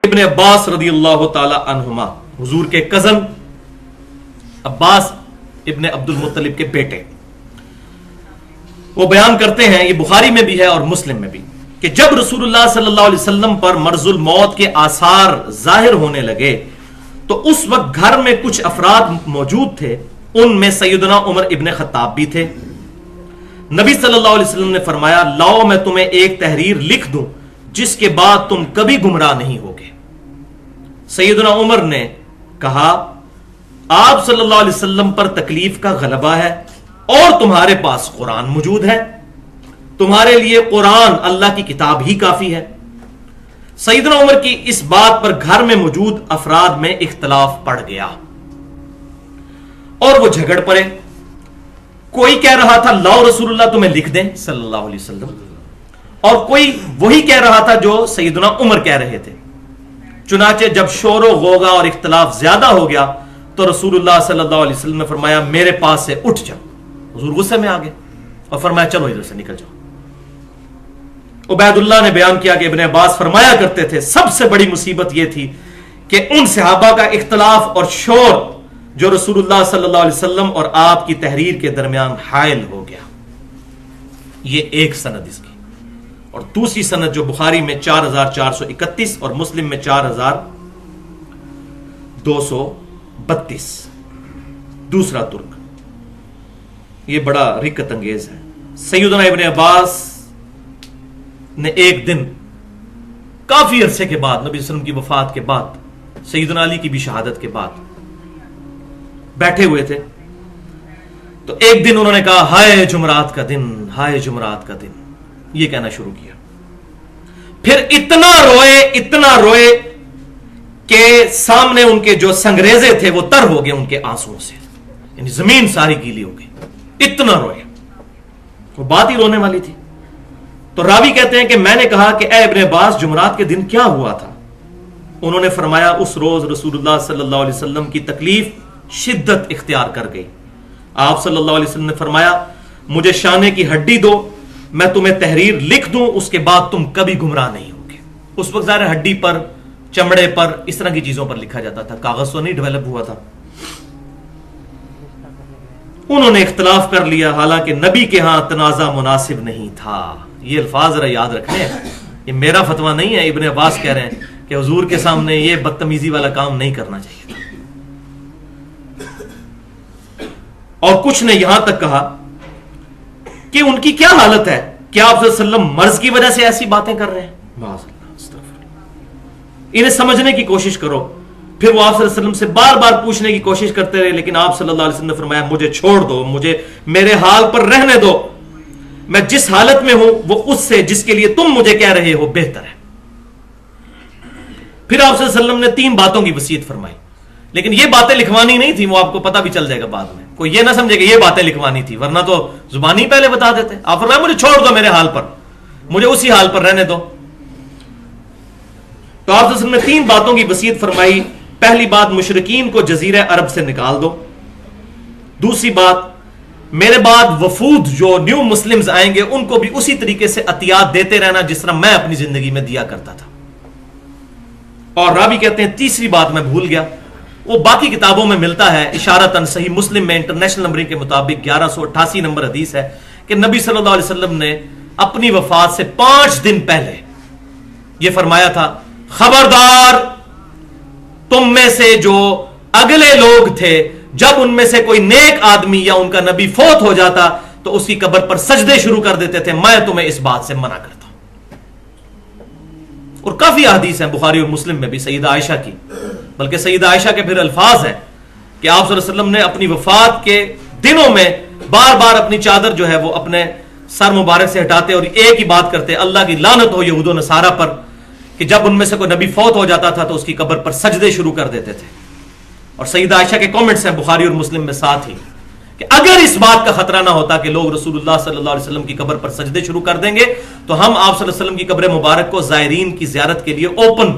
ابن عباس رضی اللہ تعالی عنہما، حضور کے کزن عباس ابن عبد المطلب کے بیٹے، وہ بیان کرتے ہیں، یہ بخاری میں بھی ہے اور مسلم میں بھی، کہ جب رسول اللہ صلی اللہ علیہ وسلم پر مرض الموت کے آثار ظاہر ہونے لگے تو اس وقت گھر میں کچھ افراد موجود تھے، ان میں سیدنا عمر ابن خطاب بھی تھے۔ نبی صلی اللہ علیہ وسلم نے فرمایا، لاؤ میں تمہیں ایک تحریر لکھ دوں جس کے بعد تم کبھی گمراہ نہیں ہوگے۔ سیدنا عمر نے کہا، آپ صلی اللہ علیہ وسلم پر تکلیف کا غلبہ ہے اور تمہارے پاس قرآن موجود ہے، تمہارے لیے قرآن اللہ کی کتاب ہی کافی ہے۔ سیدنا عمر کی اس بات پر گھر میں موجود افراد میں اختلاف پڑ گیا اور وہ جھگڑ پڑے۔ کوئی کہہ رہا تھا لاؤ رسول اللہ تمہیں لکھ دیں صلی اللہ علیہ وسلم، اور کوئی وہی کہہ رہا تھا جو سیدنا عمر کہہ رہے تھے۔ چنانچہ جب شور و غوغا اور اختلاف زیادہ ہو گیا تو رسول اللہ صلی اللہ علیہ وسلم نے فرمایا، میرے پاس سے اٹھ جاؤ۔ حضور غصے میں آ گئے اور فرمایا، چلو ادھر سے نکل جاؤ۔ عبید اللہ نے بیان کیا کہ ابن عباس فرمایا کرتے تھے، سب سے بڑی مصیبت یہ تھی کہ ان صحابہ کا اختلاف اور شور جو رسول اللہ صلی اللہ علیہ وسلم اور آپ کی تحریر کے درمیان حائل ہو گیا۔ یہ ایک سند اس کی، اور دوسری سند جو بخاری میں 4431 اور مسلم میں 4232، دوسرا ترک۔ یہ بڑا رکت انگیز ہے۔ سیدنا ابن عباس نے ایک دن کافی عرصے کے بعد، نبی صلی اللہ علیہ وسلم کی وفات کے بعد، سیدنا علی کی بھی شہادت کے بعد، بیٹھے ہوئے تھے تو ایک دن انہوں نے کہا، ہائے جمعرات کا دن، ہائے جمعرات کا دن، یہ کہنا شروع کیا۔ پھر اتنا روئے کہ سامنے ان کے جو سنگریزے تھے وہ تر ہو گئے ان کے آنسوؤں سے، یعنی زمین ساری گیلی ہو گئی، اتنا روئے۔ وہ بات ہی رونے والی تھی۔ تو راوی کہتے ہیں کہ میں نے کہا کہ اے ابن عباس، جمعرات کے دن کیا ہوا تھا؟ انہوں نے فرمایا، اس روز رسول اللہ صلی اللہ علیہ وسلم کی تکلیف شدت اختیار کر گئی۔ آپ صلی اللہ علیہ وسلم نے فرمایا، مجھے شانے کی ہڈی دو، میں تمہیں تحریر لکھ دوں، اس کے بعد تم کبھی گمراہ نہیں ہوگے۔ اس وقت ظاہر ہڈی پر، چمڑے پر، اس طرح کی چیزوں پر لکھا جاتا تھا، کاغذ تو نہیں ڈیولپ ہوا تھا۔ انہوں نے اختلاف کر لیا، حالانکہ نبی کے ہاں تنازع مناسب نہیں تھا۔ یہ الفاظ ذرا یاد رکھنے، یہ میرا فتویٰ نہیں ہے، ابن عباس کہہ رہے ہیں کہ حضور کے سامنے یہ بدتمیزی والا کام نہیں کرنا چاہیے تھا۔ اور کچھ نے یہاں تک کہا کہ ان کی کیا حالت ہے، کیا آپ صلی اللہ علیہ وسلم مرض کی وجہ سے ایسی باتیں کر رہے ہیں؟ انہیں سمجھنے کی کوشش کرو۔ پھر وہ آپ صلی اللہ علیہ وسلم سے بار بار پوچھنے کی کوشش کرتے رہے، لیکن آپ صلی اللہ علیہ وسلم نے فرمایا، مجھے چھوڑ دو، مجھے میرے حال پر رہنے دو، میں جس حالت میں ہوں وہ اس سے جس کے لیے تم مجھے کہہ رہے ہو بہتر ہے۔ پھر آپ صلی اللہ علیہ وسلم نے 3 باتوں کی وصیت فرمائی، لیکن یہ باتیں لکھوانی نہیں تھی، وہ آپ کو پتہ بھی چل جائے گا بعد میں، کوئی یہ نہ سمجھے کہ یہ باتیں لکھوانی تھی، ورنہ تو زبانی پہلے بتا دیتے۔ آپ فرمایا، مجھے چھوڑ دو میرے حال پر، مجھے اسی حال پر رہنے دو۔ تو آپ صلی اللہ علیہ وسلم نے 3 باتوں کی وصیت فرمائی۔ پہلی بات، مشرکین کو جزیرہ عرب سے نکال دو۔ دوسری بات، میرے بعد وفود جو نیو مسلمز آئیں گے ان کو بھی اسی طریقے سے عطیات دیتے رہنا جس طرح میں اپنی زندگی میں دیا کرتا تھا۔ اور راوی کہتے ہیں تیسری بات میں بھول گیا، وہ باقی کتابوں میں ملتا ہے اشارتاً، صحیح مسلم میں انٹرنیشنل نمبرنگ کے مطابق 1188 نمبر حدیث ہے کہ نبی صلی اللہ علیہ وسلم نے اپنی وفات سے 5 دن پہلے یہ فرمایا تھا، خبردار تم میں سے جو اگلے لوگ تھے، جب ان میں سے کوئی نیک آدمی یا ان کا نبی فوت ہو جاتا تو اس کی قبر پر سجدے شروع کر دیتے تھے، میں تمہیں اس بات سے منع کرتا ہوں۔ اور کافی احادیث ہیں بخاری اور مسلم میں بھی سیدہ عائشہ کی، بلکہ سیدہ عائشہ کے پھر الفاظ ہیں کہ آپ صلی اللہ علیہ وسلم نے اپنی وفات کے دنوں میں بار بار اپنی چادر جو ہے وہ اپنے سر مبارک سے ہٹاتے اور ایک ہی بات کرتے، اللہ کی لعنت ہو یہود و نصارہ پر، کہ جب ان میں سے کوئی نبی فوت ہو جاتا تھا تو اس کی قبر پر سجدے شروع کر دیتے تھے۔ اور سیدہ عائشہ کے کامنٹس ہیں بخاری اور مسلم میں ساتھ ہی کہ اگر اس بات کا خطرہ نہ ہوتا کہ لوگ رسول اللہ صلی اللہ علیہ وسلم کی قبر پر سجدے شروع کر دیں گے تو ہم آپ صلی اللہ علیہ وسلم کی قبر مبارک کو زائرین کی زیارت کے لیے اوپن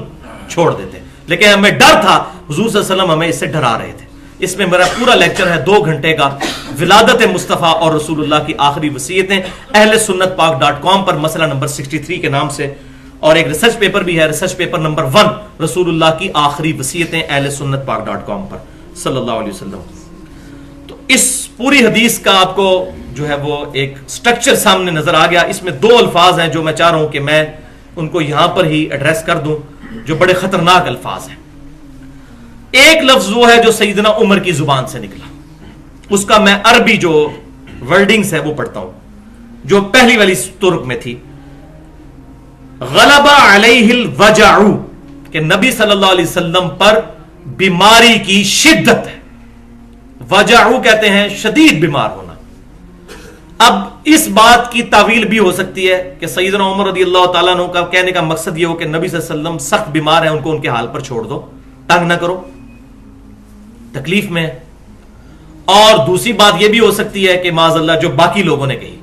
چھوڑ دیتے، لیکن ہمیں ڈر تھا، حضور صلی اللہ علیہ وسلم ہمیں اس سے ڈرا رہے تھے۔ اس میں میرا پورا لیکچر ہے 2 گھنٹے کا، ولادت مصطفیٰ اور رسول اللہ کی آخری وصیتیں، اہل سنت پاک .com پر مسئلہ نمبر 63 کے نام سے، اور ایک ریسرچ پیپر بھی ہے، ریسرچ پیپر نمبر 1 رسول اللہ کی آخری وصیتیں اہل سنت پاک.com پر صلی اللہ علیہ وسلم. تو اس پوری حدیث کا آپ کو جو ہے وہ ایک سٹرکچر سامنے نظر آ گیا. اس میں 2 الفاظ ہیں جو میں چاہ رہا ہوں کہ میں ان کو یہاں پر ہی ایڈریس کر دوں، جو بڑے خطرناک الفاظ ہیں. ایک لفظ وہ ہے جو سیدنا عمر کی زبان سے نکلا، اس کا میں عربی جو ورڈنگز ہے وہ پڑھتا ہوں، جو پہلی والی ترک میں تھی. غلب علیہ الوجع، کہ نبی صلی اللہ علیہ وسلم پر بیماری کی شدت ہے. وجع کہتے ہیں شدید بیمار ہونا. اب اس بات کی تعویل بھی ہو سکتی ہے کہ سیدنا عمر رضی اللہ تعالیٰ عنہ کا کہنے کا مقصد یہ ہو کہ نبی صلی اللہ علیہ وسلم سخت بیمار ہیں، ان کو ان کے حال پر چھوڑ دو، تنگ نہ کرو، تکلیف میں. اور دوسری بات یہ بھی ہو سکتی ہے کہ معاذ اللہ جو باقی لوگوں نے کہی.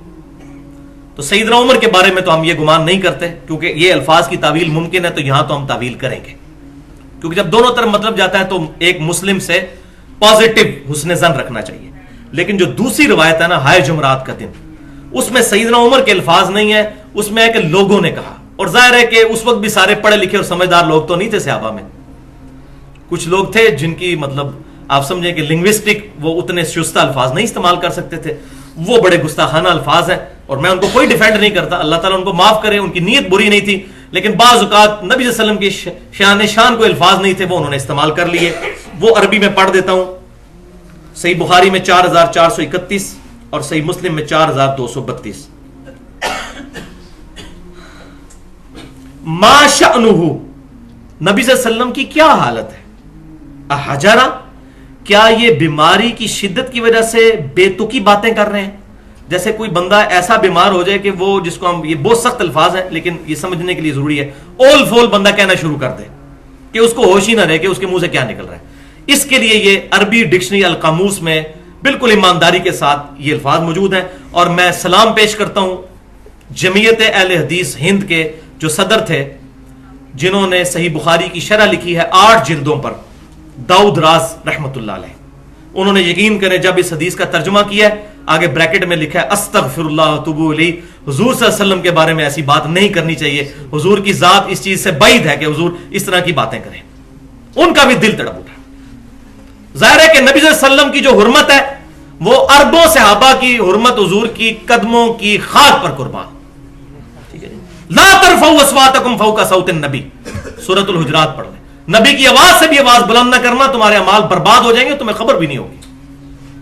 تو سیدنا عمر کے بارے میں تو ہم یہ گمان نہیں کرتے، کیونکہ یہ الفاظ کی تعویل ممکن ہے، تو یہاں تو ہم تعویل کریں گے، کیونکہ جب دونوں طرف مطلب جاتا ہے تو ایک مسلم سے پازیٹو حسن ظن رکھنا چاہیے. لیکن جو دوسری روایت ہے نا، ہائے جمعرات کا دن، اس میں سیدنا عمر کے الفاظ نہیں ہے، اس میں ہے کہ لوگوں نے کہا. اور ظاہر ہے کہ اس وقت بھی سارے پڑھے لکھے اور سمجھدار لوگ تو نہیں تھے صحابہ میں. کچھ لوگ تھے جن کی مطلب آپ سمجھیں کہ لنگوسٹک وہ اتنے شستہ الفاظ نہیں استعمال کر سکتے تھے، وہ بڑے گستاخانہ الفاظ ہیں، اور میں ان کو کوئی ڈیفینڈ نہیں کرتا، اللہ تعالیٰ ان کو معاف کرے، ان کی نیت بری نہیں تھی. لیکن بعض اوقات نبی صلی اللہ علیہ وسلم کی شان کوئی الفاظ نہیں تھے، وہ انہوں نے استعمال کر لیے. وہ عربی میں پڑھ دیتا ہوں. صحیح بخاری میں 4431 اور صحیح مسلم میں 4232. ما شأنہ، نبی صلی اللہ علیہ وسلم کی کیا حالت ہے؟ احجرا، کیا یہ بیماری کی شدت کی وجہ سے بے تکی باتیں کر رہے ہیں؟ جیسے کوئی بندہ ایسا بیمار ہو جائے کہ وہ جس کو ہم، یہ بہت سخت الفاظ ہیں لیکن یہ سمجھنے کے لیے ضروری ہے، اول فول بندہ کہنا شروع کر دے کہ اس کو ہوش ہی نہ رہے کہ اس کے منہ سے کیا نکل رہا ہے. اس کے لیے یہ عربی ڈکشنری القاموس میں بالکل ایمانداری کے ساتھ یہ الفاظ موجود ہیں. اور میں سلام پیش کرتا ہوں جمعیت اہل حدیث ہند کے جو صدر تھے، جنہوں نے صحیح بخاری کی شرح لکھی ہے 8 جلدوں پر، داؤد راز رحمت اللہ علیہ. انہوں نے یقین کریں جب اس حدیث کا ترجمہ کیا ہے، آگے بریکٹ میں لکھا ہے استغفر اللہ واتوب الیہ، حضور صلی اللہ علیہ وسلم کے بارے میں ایسی بات نہیں کرنی چاہیے، حضور کی ذات اس چیز سے بعید ہے کہ حضور اس طرح کی باتیں کریں. ان کا بھی دل تڑپ اٹھا. ظاہر ہے کہ نبی صلی اللہ علیہ وسلم کی جو حرمت ہے وہ اربوں صحابہ کی حرمت حضور کی قدموں کی خاک پر قربان. ٹھیک ہے، لا ترفعوا اصواتکم فوق صوت النبی، سورۃ الحجرات پڑھ لیں. نبی کی آواز سے بھی آواز بلند نہ کرنا، تمہارے اعمال برباد ہو جائیں گے، تمہیں خبر بھی نہیں ہوگی.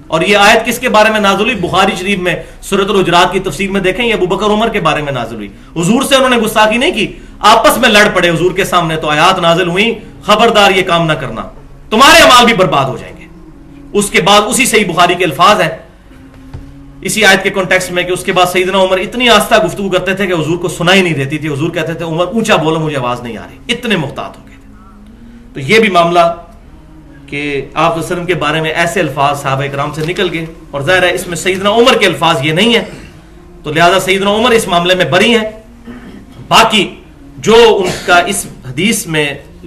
اور یہ آیت کس کے بارے میں نازل ہوئی؟ بخاری شریف میں سورۃ الحجرات کی تفسیر میں دیکھیں، یہ ابو بکر عمر کے بارے میں نازل ہوئی. حضور سے انہوں نے گستاخی نہیں کی، آپس میں لڑ پڑے حضور کے سامنے، تو آیات نازل ہوئی خبردار یہ کام نہ کرنا، تمہارے اعمال بھی برباد ہو جائیں گے. اس کے بعد اسی صحیح بخاری کے الفاظ ہیں اسی آیت کے کانٹیکسٹ میں کہ اس کے بعد سیدنا عمر اتنی آہستہ گفتگو کرتے تھے کہ حضور کو سنائی نہیں دیتی تھی. حضور کہتے تھے عمر اونچا بولو، مجھے آواز نہیں آ رہی، اتنے محتاط ہو گئے تھے. تو یہ بھی معاملہ کہ آپ صلی اللہ علیہ وسلم کے بارے میں ایسے الفاظ صحابہ کرام سے نکل گئے، اور ظاہر ہے اس میں سیدنا عمر کے الفاظ یہ نہیں ہیں، تو لہذا سیدنا عمر اس معاملے میں بری ہیں. باقی جو ان کا اس حدیث میں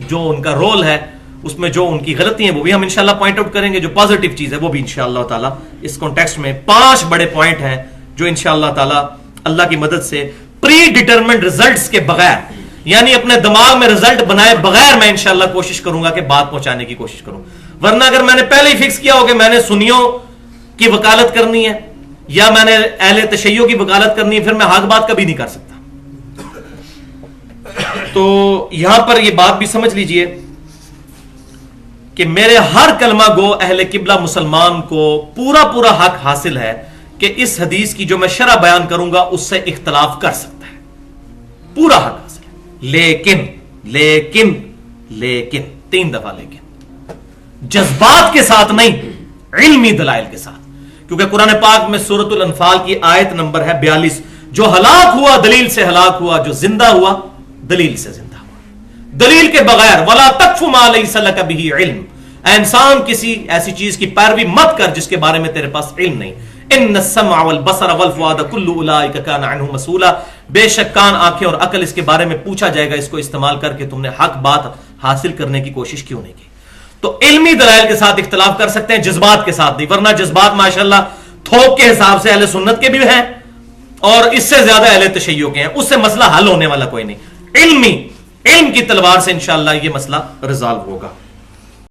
جو ان کا رول ہے، اس میں جو ان کی غلطی ہیں وہ بھی ہم انشاءاللہ پوائنٹ آؤٹ کریں گے. جو پازیٹیو چیز ہے وہ بھی انشاءاللہ تعالی اس کانٹیکسٹ میں 5 بڑے پوائنٹ ہیں جو انشاءاللہ تعالی اللہ کی مدد سے پری ڈیٹرمنڈ ریزلٹس کے بغیر، یعنی اپنے دماغ میں رزلٹ بنائے بغیر میں انشاءاللہ کوشش کروں گا کہ بات پہنچانے کی کوشش کروں. ورنہ اگر میں نے پہلے ہی فکس کیا ہو کہ میں نے سنیوں کی وکالت کرنی ہے یا میں نے اہل تشیع کی وکالت کرنی ہے، پھر میں حق بات کبھی نہیں کر سکتا. تو یہاں پر یہ بات بھی سمجھ لیجئے کہ میرے ہر کلمہ گو اہل قبلہ مسلمان کو پورا پورا حق حاصل ہے کہ اس حدیث کی جو میں شرح بیان کروں گا اس سے اختلاف کر سکتا ہے، پورا حق حاصل ہے. لیکن لیکن لیکن 3 دفعہ لیکن، جذبات کے ساتھ نہیں، علمی دلائل کے ساتھ. کیونکہ قرآن پاک میں سورۃ الانفال کی آیت نمبر ہے 42، جو ہلاک ہوا دلیل سے ہلاک ہوا، جو زندہ ہوا دلیل سے زندہ ہوا. دلیل کے بغیر ولا تقف ما لیس لک بہ علم، اے انسان کسی ایسی چیز کی پیروی مت کر جس کے بارے میں تیرے پاس علم نہیں. ان السمع والبصر والفؤاد كل اولئک کان عنہ مسئولا، بے شک کان، آنکھیں اور عقل اس کے بارے میں پوچھا جائے گا، اس کو استعمال کر کے تم نے حق بات حاصل کرنے کی کوشش کیوں نہیں کی. تو علمی دلائل کے ساتھ اختلاف کر سکتے ہیں، جذبات کے ساتھ نہیں. ورنہ جذبات ماشاءاللہ تھوک کے حساب سے اہل سنت کے بھی ہیں اور اس سے زیادہ اہل تشیع کے ہیں، اس سے مسئلہ حل ہونے والا کوئی نہیں. علم کی تلوار سے انشاءاللہ یہ مسئلہ ریزالو ہوگا.